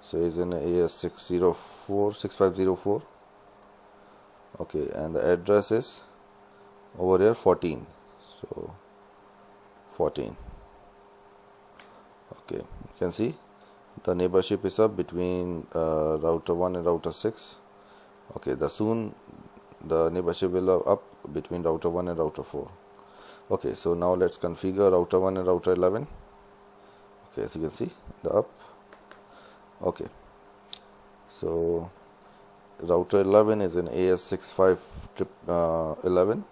So is in AS6504. Okay, and the address is over here 14. So 14. Okay, you can see the neighborship is up between router 1 and router 6. Okay, soon the neighborship will up between router 1 and router 4. Okay, so now let's configure router 1 and router 11. Okay, as you can see the up. Okay, so router 11 is in AS6511,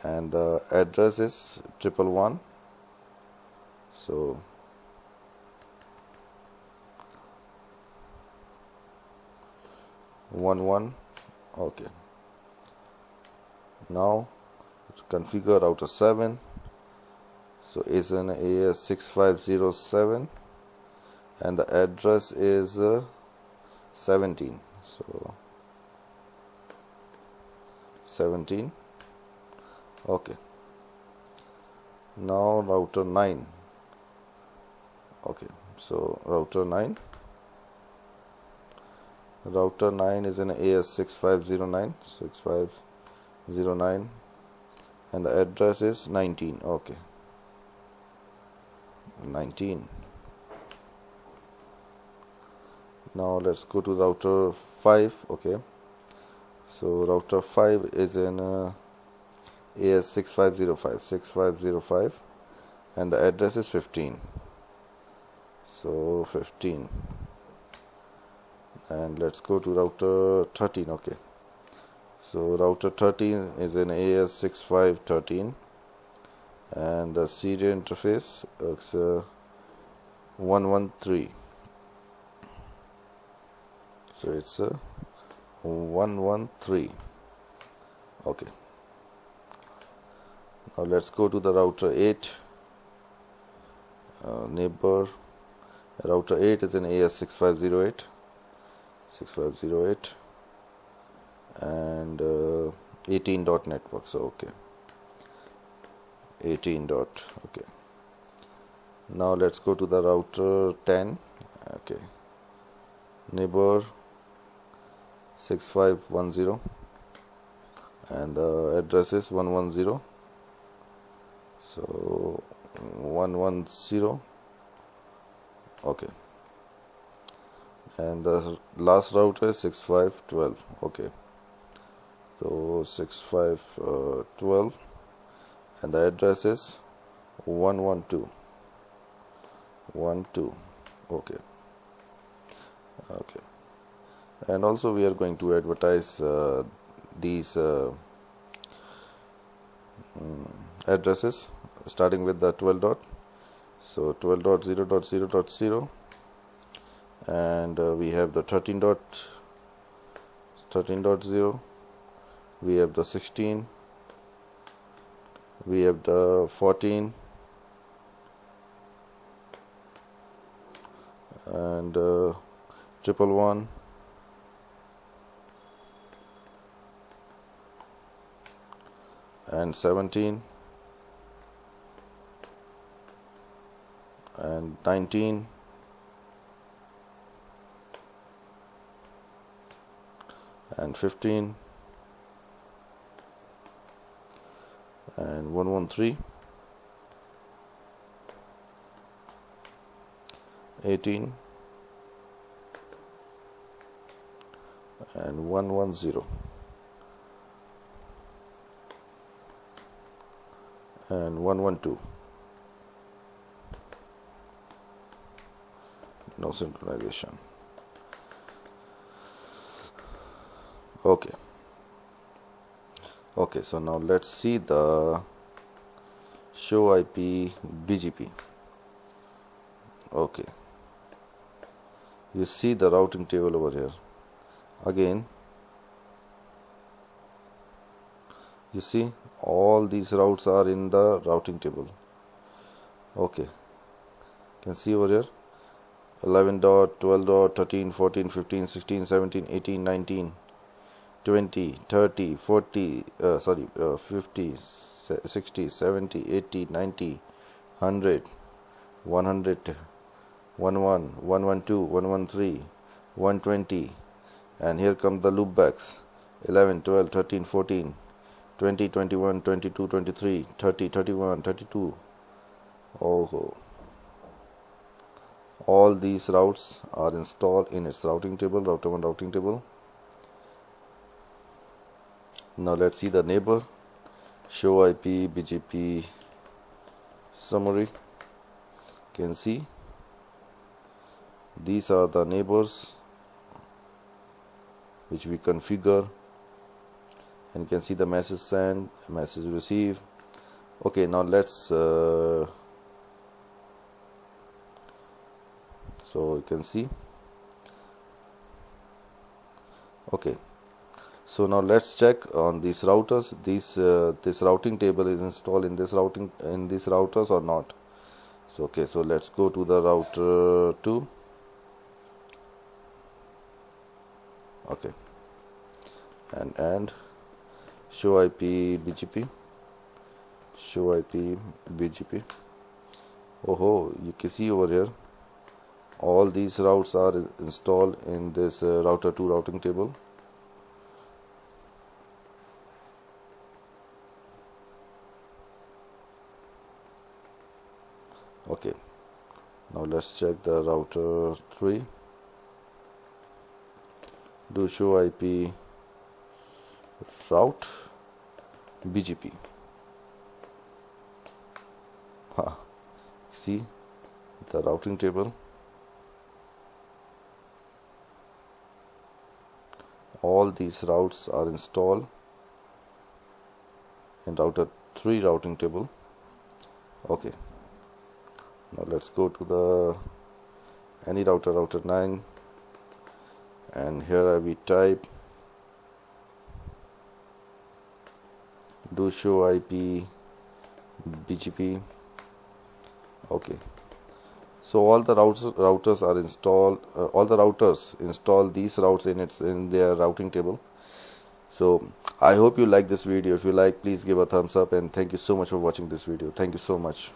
and the address is 111. So 11. Okay, now configure router 7. So is in AS6507, and the address is 17. So 17. Okay, now router 9. Okay, so router 9 is in AS6509, 6509, and the address is 19. Okay, 19. Now let's go to router 5. Okay, so router 5 is in AS6505, and the address is 15. So 15. And let's go to router 13. Okay, so router 13 is in AS6513, and the serial interface is 113. So it's 113. Okay, now let's go to the router 8 neighbor. Router 8 is in AS6508 and 18 dot network. So okay, 18 dot. Okay, now let's go to the router 10. Okay, neighbor 6510 and the address is 110. So 110. Okay, and the last router is 6512. Okay, so 6512 and the address is 112. Okay, okay, and also we are going to advertise these addresses starting with the 12 dot. So 12.0.0.0 and we have the 13.0, we have the 16, we have the 14 and 111 and 17 and 19 and 15 and 113, 18 and 110 and 112. No synchronization. Okay, so now let's see the show IP BGP. Okay, you see the routing table over here. Again, you see all these routes are in the routing table. Okay, you can see over here 11 dot, 12 dot, 13, 14, 15, 16, 17, 18, 19, 20, 30, 40, 50, 60, 70, 80, 90, 100, 100, 11, 112, 113, 120, and here come the loopbacks 11, 12, 13, 14, 20, 21, 22, 23, 30, 31, 32. Oh, all these routes are installed in its routing table, router 1 routing table. Now let's see the neighbor, show IP BGP summary. You can see these are the neighbors which we configure, and you can see the message send, message receive. Okay, now let's so you can see. Okay, so now let's check on these routers. This routing table is installed in these routers or not. So okay, so let's go to the router 2. Okay, and show IP BGP, show IP BGP. Oh, you can see over here all these routes are installed in this router 2 routing table. Okay, now let's check the router 3. Do show IP route BGP. See the routing table. All these routes are installed in router 3 routing table. Okay, now let's go to the any router 9, and here we type do show IP BGP. Okay, so all the routers are installed. All the routers install these routes in their routing table. So I hope you like this video. If you like, please give a thumbs up, and thank you so much for watching this video. Thank you so much.